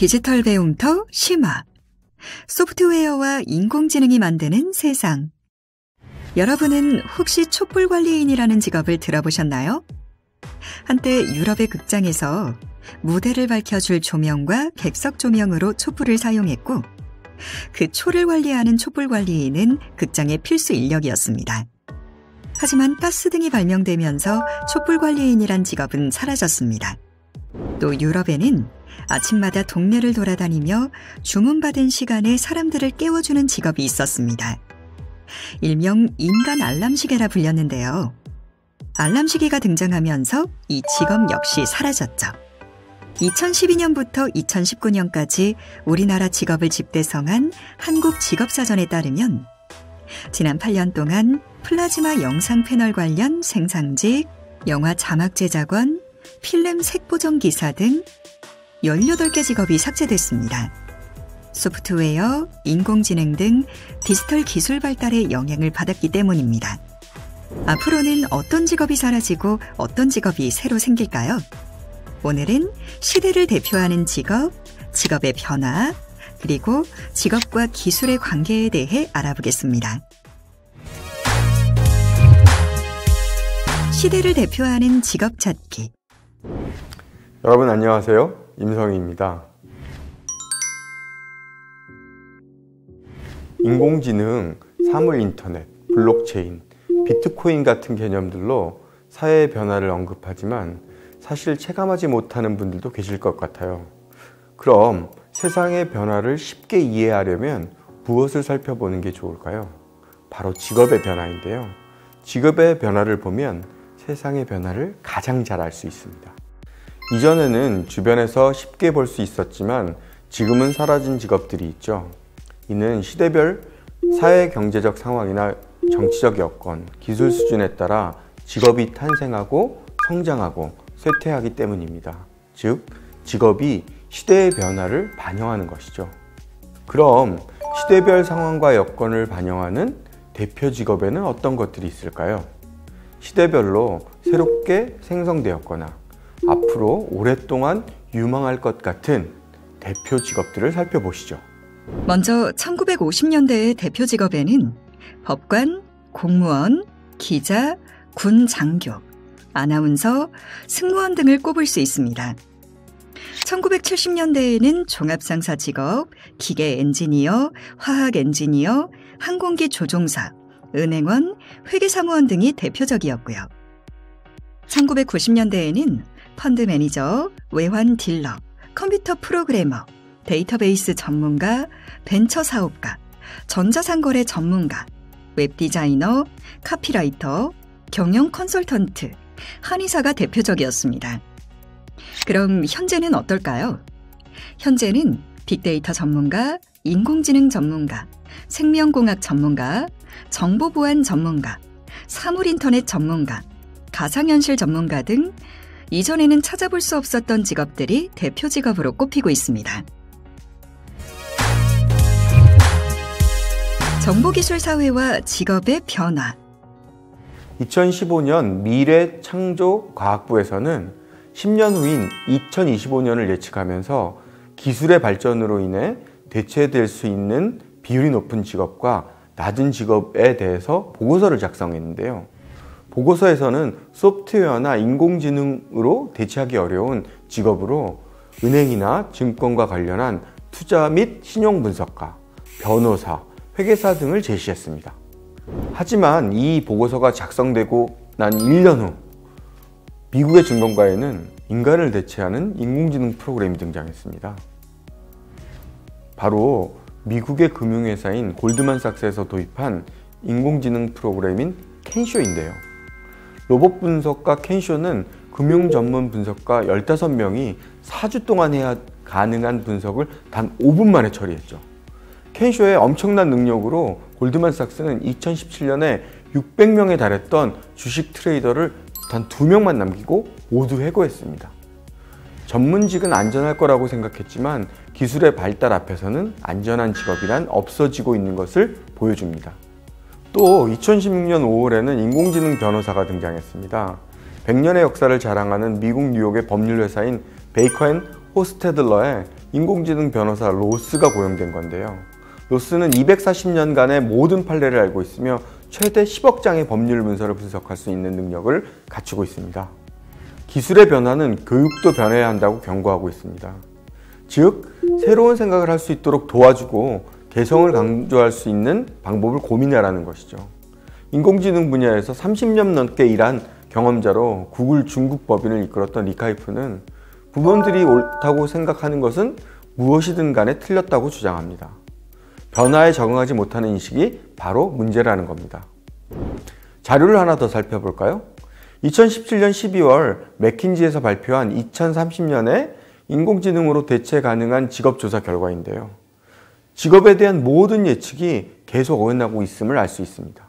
디지털 배움터 심화. 소프트웨어와 인공지능이 만드는 세상. 여러분은 혹시 촛불관리인이라는 직업을 들어보셨나요? 한때 유럽의 극장에서 무대를 밝혀줄 조명과 객석 조명으로 촛불을 사용했고, 그 초를 관리하는 촛불관리인은 극장의 필수 인력이었습니다. 하지만 가스등이 발명되면서 촛불관리인이란 직업은 사라졌습니다. 또 유럽에는 아침마다 동네를 돌아다니며 주문받은 시간에 사람들을 깨워주는 직업이 있었습니다. 일명 인간 알람시계라 불렸는데요. 알람시계가 등장하면서 이 직업 역시 사라졌죠. 2012년부터 2019년까지 우리나라 직업을 집대성한 한국직업사전에 따르면 지난 8년 동안 플라즈마 영상 패널 관련 생산직, 영화 자막 제작원, 필름 색보정 기사 등 18개 직업이 삭제됐습니다. 소프트웨어, 인공지능 등 디지털 기술 발달에 영향을 받았기 때문입니다. 앞으로는 어떤 직업이 사라지고 어떤 직업이 새로 생길까요? 오늘은 시대를 대표하는 직업, 직업의 변화, 그리고 직업과 기술의 관계에 대해 알아보겠습니다. 시대를 대표하는 직업 찾기. 여러분 안녕하세요. 임성희입니다. 인공지능, 사물인터넷, 블록체인, 비트코인 같은 개념들로 사회의 변화를 언급하지만 사실 체감하지 못하는 분들도 계실 것 같아요. 그럼 세상의 변화를 쉽게 이해하려면 무엇을 살펴보는 게 좋을까요? 바로 직업의 변화인데요. 직업의 변화를 보면 세상의 변화를 가장 잘 알 수 있습니다. 이전에는 주변에서 쉽게 볼 수 있었지만 지금은 사라진 직업들이 있죠. 이는 시대별 사회 경제적 상황이나 정치적 여건, 기술 수준에 따라 직업이 탄생하고 성장하고 쇠퇴하기 때문입니다. 즉, 직업이 시대의 변화를 반영하는 것이죠. 그럼 시대별 상황과 여건을 반영하는 대표 직업에는 어떤 것들이 있을까요? 시대별로 새롭게 생성되었거나 앞으로 오랫동안 유망할 것 같은 대표 직업들을 살펴보시죠. 먼저 1950년대의 대표 직업에는 법관, 공무원, 기자, 군 장교, 아나운서, 승무원 등을 꼽을 수 있습니다. 1970년대에는 종합상사 직업, 기계 엔지니어, 화학 엔지니어, 항공기 조종사, 은행원, 회계사무원 등이 대표적이었고요. 1990년대에는 펀드 매니저, 외환 딜러, 컴퓨터 프로그래머, 데이터베이스 전문가, 벤처 사업가, 전자상거래 전문가, 웹디자이너, 카피라이터, 경영 컨설턴트, 한의사가 대표적이었습니다. 그럼 현재는 어떨까요? 현재는 빅데이터 전문가, 인공지능 전문가, 생명공학 전문가, 정보보안 전문가, 사물인터넷 전문가, 가상현실 전문가 등 이전에는 찾아볼 수 없었던 직업들이 대표 직업으로 꼽히고 있습니다. 정보기술사회와 직업의 변화. 2015년 미래창조과학부에서는 10년 후인 2025년을 예측하면서 기술의 발전으로 인해 대체될 수 있는 비율이 높은 직업과 낮은 직업에 대해서 보고서를 작성했는데요. 보고서에서는 소프트웨어나 인공지능으로 대체하기 어려운 직업으로 은행이나 증권과 관련한 투자 및 신용분석가, 변호사, 회계사 등을 제시했습니다. 하지만 이 보고서가 작성되고 난 1년 후 미국의 증권가에는 인간을 대체하는 인공지능 프로그램이 등장했습니다. 바로 미국의 금융회사인 골드만삭스에서 도입한 인공지능 프로그램인 켄쇼인데요. 로봇 분석가 켄쇼는 금융 전문 분석가 15명이 4주 동안 해야 가능한 분석을 단 5분 만에 처리했죠. 켄쇼의 엄청난 능력으로 골드만삭스는 2017년에 600명에 달했던 주식 트레이더를 단 2명만 남기고 모두 해고했습니다. 전문직은 안전할 거라고 생각했지만 기술의 발달 앞에서는 안전한 직업이란 없어지고 있는 것을 보여줍니다. 또 2016년 5월에는 인공지능 변호사가 등장했습니다. 100년의 역사를 자랑하는 미국 뉴욕의 법률 회사인 베이커 앤 호스테들러의 인공지능 변호사 로스가 고용된 건데요. 로스는 240년간의 모든 판례를 알고 있으며 최대 10억 장의 법률 문서를 분석할 수 있는 능력을 갖추고 있습니다. 기술의 변화는 교육도 변해야 한다고 경고하고 있습니다. 즉, 새로운 생각을 할 수 있도록 도와주고 개성을 강조할 수 있는 방법을 고민하라는 것이죠. 인공지능 분야에서 30년 넘게 일한 경험자로 구글 중국 법인을 이끌었던 리카이프는 부모들이 옳다고 생각하는 것은 무엇이든 간에 틀렸다고 주장합니다. 변화에 적응하지 못하는 인식이 바로 문제라는 겁니다. 자료를 하나 더 살펴볼까요? 2017년 12월 맥킨지에서 발표한 2030년에 인공지능으로 대체 가능한 직업조사 결과인데요. 직업에 대한 모든 예측이 계속 어긋나고 있음을 알 수 있습니다.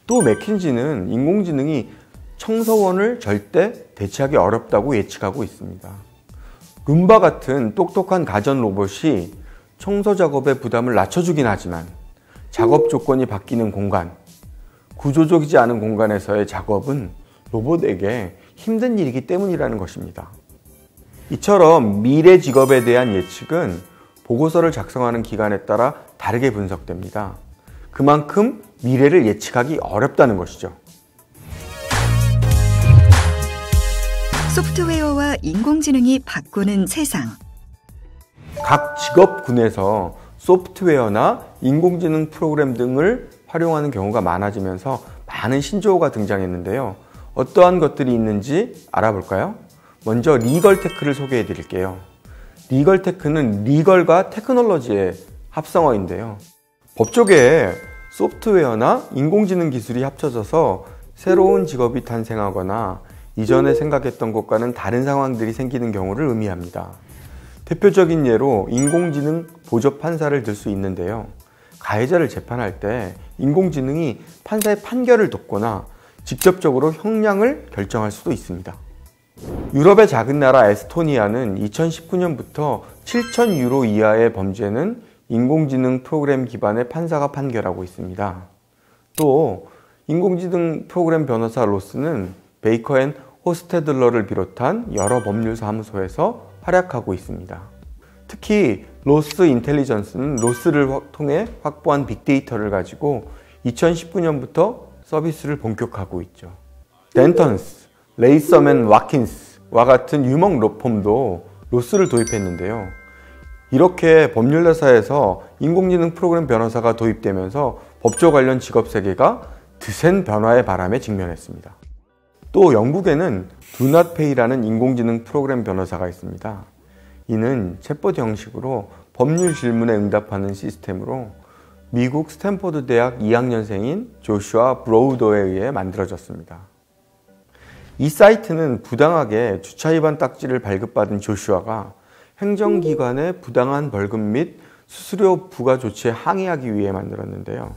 또 맥킨지는 인공지능이 청소원을 절대 대체하기 어렵다고 예측하고 있습니다. 룸바 같은 똑똑한 가전 로봇이 청소 작업의 부담을 낮춰주긴 하지만 작업 조건이 바뀌는 공간, 구조적이지 않은 공간에서의 작업은 로봇에게 힘든 일이기 때문이라는 것입니다. 이처럼 미래 직업에 대한 예측은 보고서를 작성하는 기관에 따라 다르게 분석됩니다. 그만큼 미래를 예측하기 어렵다는 것이죠. 소프트웨어와 인공지능이 바꾸는 세상. 각 직업군에서 소프트웨어나 인공지능 프로그램 등을 활용하는 경우가 많아지면서 많은 신조어가 등장했는데요. 어떠한 것들이 있는지 알아볼까요? 먼저 리걸테크를 소개해 드릴게요. 리걸테크는 리걸과 테크놀로지의 합성어인데요. 법조계에 소프트웨어나 인공지능 기술이 합쳐져서 새로운 직업이 탄생하거나 이전에 생각했던 것과는 다른 상황들이 생기는 경우를 의미합니다. 대표적인 예로 인공지능 보조 판사를 들 수 있는데요. 가해자를 재판할 때 인공지능이 판사의 판결을 돕거나 직접적으로 형량을 결정할 수도 있습니다. 유럽의 작은 나라 에스토니아는 2019년부터 7,000유로 이하의 범죄는 인공지능 프로그램 기반의 판사가 판결하고 있습니다. 또 인공지능 프로그램 변호사 로스는 베이커 앤 호스테들러를 비롯한 여러 법률 사무소에서 활약하고 있습니다. 특히 로스 인텔리전스는 로스를 통해 확보한 빅데이터를 가지고 2019년부터 서비스를 본격화하고 있죠. 덴턴스, 레이서맨 와킨스와 같은 유명 로펌도 로스를 도입했는데요. 이렇게 법률회사에서 인공지능 프로그램 변호사가 도입되면서 법조 관련 직업 세계가 드센 변화의 바람에 직면했습니다. 또 영국에는 두낫페이라는 인공지능 프로그램 변호사가 있습니다. 이는 챗봇 형식으로 법률 질문에 응답하는 시스템으로 미국 스탠포드 대학 2학년생인 조슈아 브로우더에 의해 만들어졌습니다. 이 사이트는 부당하게 주차 위반 딱지를 발급받은 조슈아가 행정기관의 부당한 벌금 및 수수료 부과 조치에 항의하기 위해 만들었는데요.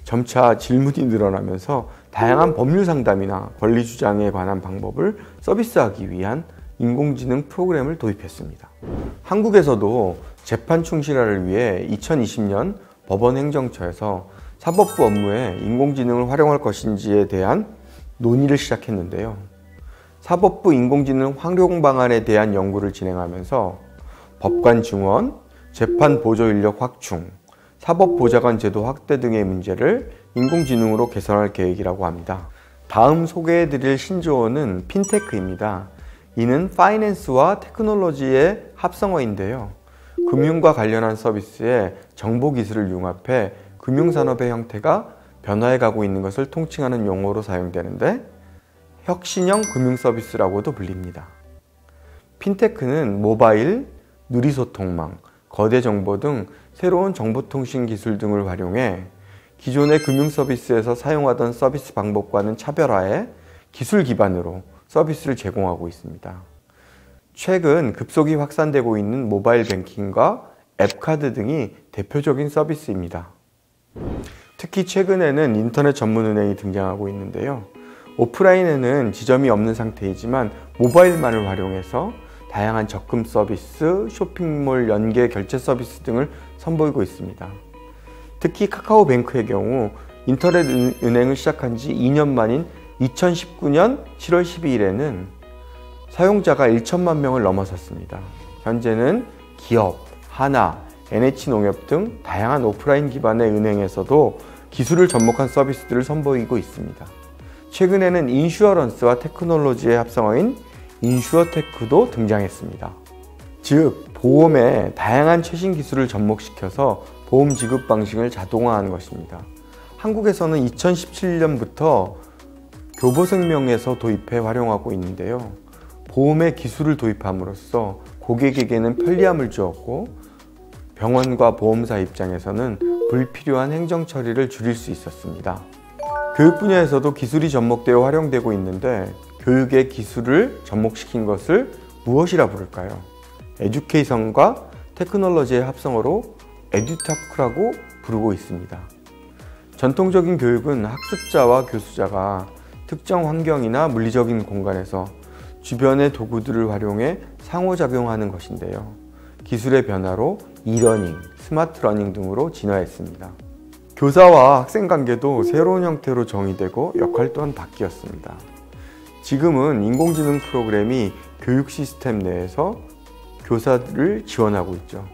점차 질문이 늘어나면서 다양한 법률 상담이나 권리 주장에 관한 방법을 서비스하기 위한 인공지능 프로그램을 도입했습니다. 한국에서도 재판 충실화를 위해 2020년 법원행정처에서 사법부 업무에 인공지능을 활용할 것인지에 대한 논의를 시작했는데요. 사법부 인공지능 활용 방안에 대한 연구를 진행하면서 법관 증원, 재판 보조 인력 확충, 사법보좌관 제도 확대 등의 문제를 인공지능으로 개선할 계획이라고 합니다. 다음 소개해드릴 신조어는 핀테크입니다. 이는 파이낸스와 테크놀로지의 합성어인데요. 금융과 관련한 서비스에 정보기술을 융합해 금융산업의 형태가 변화해가고 있는 것을 통칭하는 용어로 사용되는데 혁신형 금융서비스라고도 불립니다. 핀테크는 모바일, 누리소통망, 거대 정보 등 새로운 정보통신 기술 등을 활용해 기존의 금융서비스에서 사용하던 서비스 방법과는 차별화해 기술 기반으로 서비스를 제공하고 있습니다. 최근 급속히 확산되고 있는 모바일 뱅킹과 앱카드 등이 대표적인 서비스입니다. 특히 최근에는 인터넷 전문은행이 등장하고 있는데요. 오프라인에는 지점이 없는 상태이지만 모바일만을 활용해서 다양한 적금 서비스, 쇼핑몰 연계 결제 서비스 등을 선보이고 있습니다. 특히 카카오뱅크의 경우 인터넷 은행을 시작한 지 2년 만인 2019년 7월 12일에는 사용자가 1천만 명을 넘어섰습니다. 현재는 기업, 하나, NH농협 등 다양한 오프라인 기반의 은행에서도 기술을 접목한 서비스들을 선보이고 있습니다. 최근에는 인슈어런스와 테크놀로지의 합성어인 인슈어테크도 등장했습니다. 즉, 보험에 다양한 최신 기술을 접목시켜서 보험 지급 방식을 자동화하는 것입니다. 한국에서는 2017년부터 교보생명에서 도입해 활용하고 있는데요. 보험에 기술을 도입함으로써 고객에게는 편리함을 주었고 병원과 보험사 입장에서는 불필요한 행정 처리를 줄일 수 있었습니다. 교육 분야에서도 기술이 접목되어 활용되고 있는데 교육에 기술을 접목시킨 것을 무엇이라 부를까요? 에듀케이션과 테크놀로지의 합성어로 에듀테크라고 부르고 있습니다. 전통적인 교육은 학습자와 교수자가 특정 환경이나 물리적인 공간에서 주변의 도구들을 활용해 상호작용하는 것인데요. 기술의 변화로 이러닝, 스마트 러닝 등으로 진화했습니다. 교사와 학생 관계도 새로운 형태로 정의되고 역할 또한 바뀌었습니다. 지금은 인공지능 프로그램이 교육 시스템 내에서 교사들을 지원하고 있죠.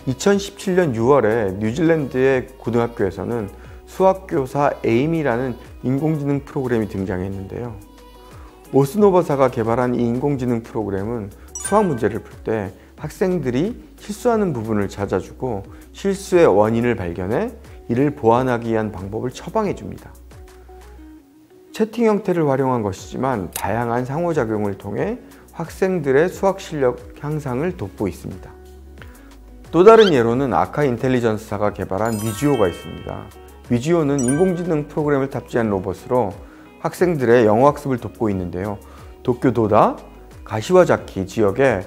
2017년 6월에 뉴질랜드의 고등학교에서는 수학교사 에이미라는 인공지능 프로그램이 등장했는데요. 오스노버사가 개발한 이 인공지능 프로그램은 수학 문제를 풀 때 학생들이 실수하는 부분을 찾아주고 실수의 원인을 발견해 이를 보완하기 위한 방법을 처방해 줍니다. 채팅 형태를 활용한 것이지만 다양한 상호작용을 통해 학생들의 수학 실력 향상을 돕고 있습니다. 또 다른 예로는 아카 인텔리전스사가 개발한 위지오가 있습니다. 위지오는 인공지능 프로그램을 탑재한 로봇으로 학생들의 영어 학습을 돕고 있는데요. 도쿄 도다, 가시와자키 지역에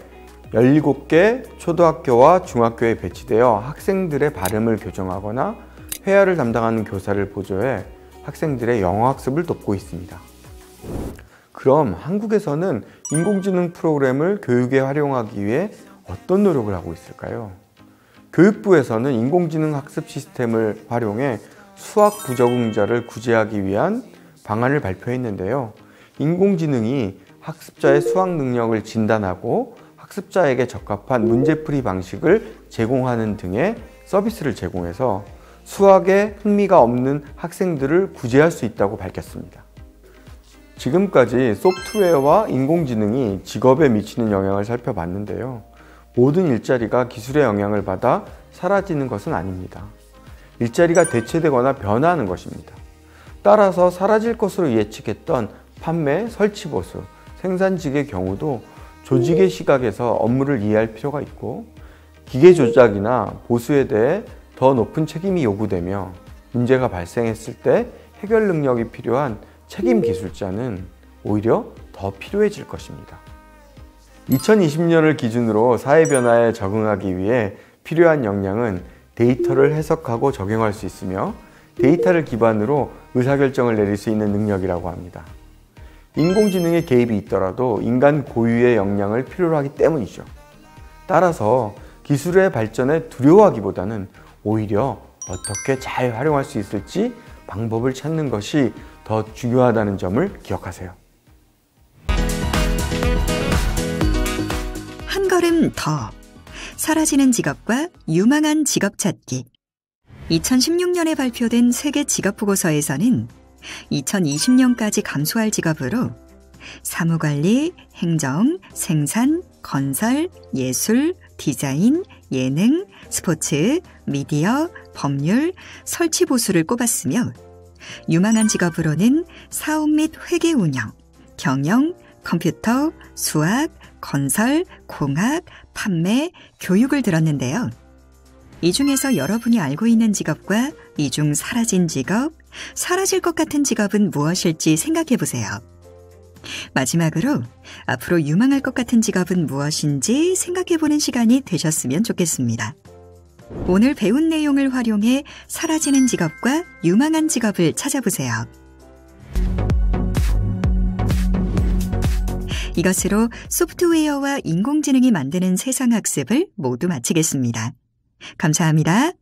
17개 초등학교와 중학교에 배치되어 학생들의 발음을 교정하거나 회화를 담당하는 교사를 보조해 학생들의 영어 학습을 돕고 있습니다. 그럼 한국에서는 인공지능 프로그램을 교육에 활용하기 위해 어떤 노력을 하고 있을까요? 교육부에서는 인공지능 학습 시스템을 활용해 수학 부적응자를 구제하기 위한 방안을 발표했는데요. 인공지능이 학습자의 수학 능력을 진단하고 학습자에게 적합한 문제풀이 방식을 제공하는 등의 서비스를 제공해서 수학에 흥미가 없는 학생들을 구제할 수 있다고 밝혔습니다. 지금까지 소프트웨어와 인공지능이 직업에 미치는 영향을 살펴봤는데요. 모든 일자리가 기술의 영향을 받아 사라지는 것은 아닙니다. 일자리가 대체되거나 변화하는 것입니다. 따라서 사라질 것으로 예측했던 판매, 설치 보수, 생산직의 경우도 조직의 시각에서 업무를 이해할 필요가 있고 기계 조작이나 보수에 대해 더 높은 책임이 요구되며 문제가 발생했을 때 해결 능력이 필요한 책임 기술자는 오히려 더 필요해질 것입니다. 2020년을 기준으로 사회 변화에 적응하기 위해 필요한 역량은 데이터를 해석하고 적용할 수 있으며 데이터를 기반으로 의사결정을 내릴 수 있는 능력이라고 합니다. 인공지능의 개입이 있더라도 인간 고유의 역량을 필요로 하기 때문이죠. 따라서 기술의 발전에 두려워하기보다는 오히려 어떻게 잘 활용할 수 있을지 방법을 찾는 것이 더 중요하다는 점을 기억하세요. 한 걸음 더 사라지는 직업과 유망한 직업 찾기. 2016년에 발표된 세계 직업 보고서에서는 2020년까지 감소할 직업으로 사무관리, 행정, 생산, 건설, 예술, 디자인, 예능, 스포츠, 미디어, 법률, 설치 보수를 꼽았으며 유망한 직업으로는 사업 및 회계 운영, 경영, 컴퓨터, 수학, 건설, 공학, 판매, 교육을 들었는데요. 이 중에서 여러분이 알고 있는 직업과 이 중 사라진 직업, 사라질 것 같은 직업은 무엇일지 생각해 보세요. 마지막으로 앞으로 유망할 것 같은 직업은 무엇인지 생각해 보는 시간이 되셨으면 좋겠습니다. 오늘 배운 내용을 활용해 사라지는 직업과 유망한 직업을 찾아보세요. 이것으로 소프트웨어와 인공지능이 만드는 세상 학습을 모두 마치겠습니다. 감사합니다.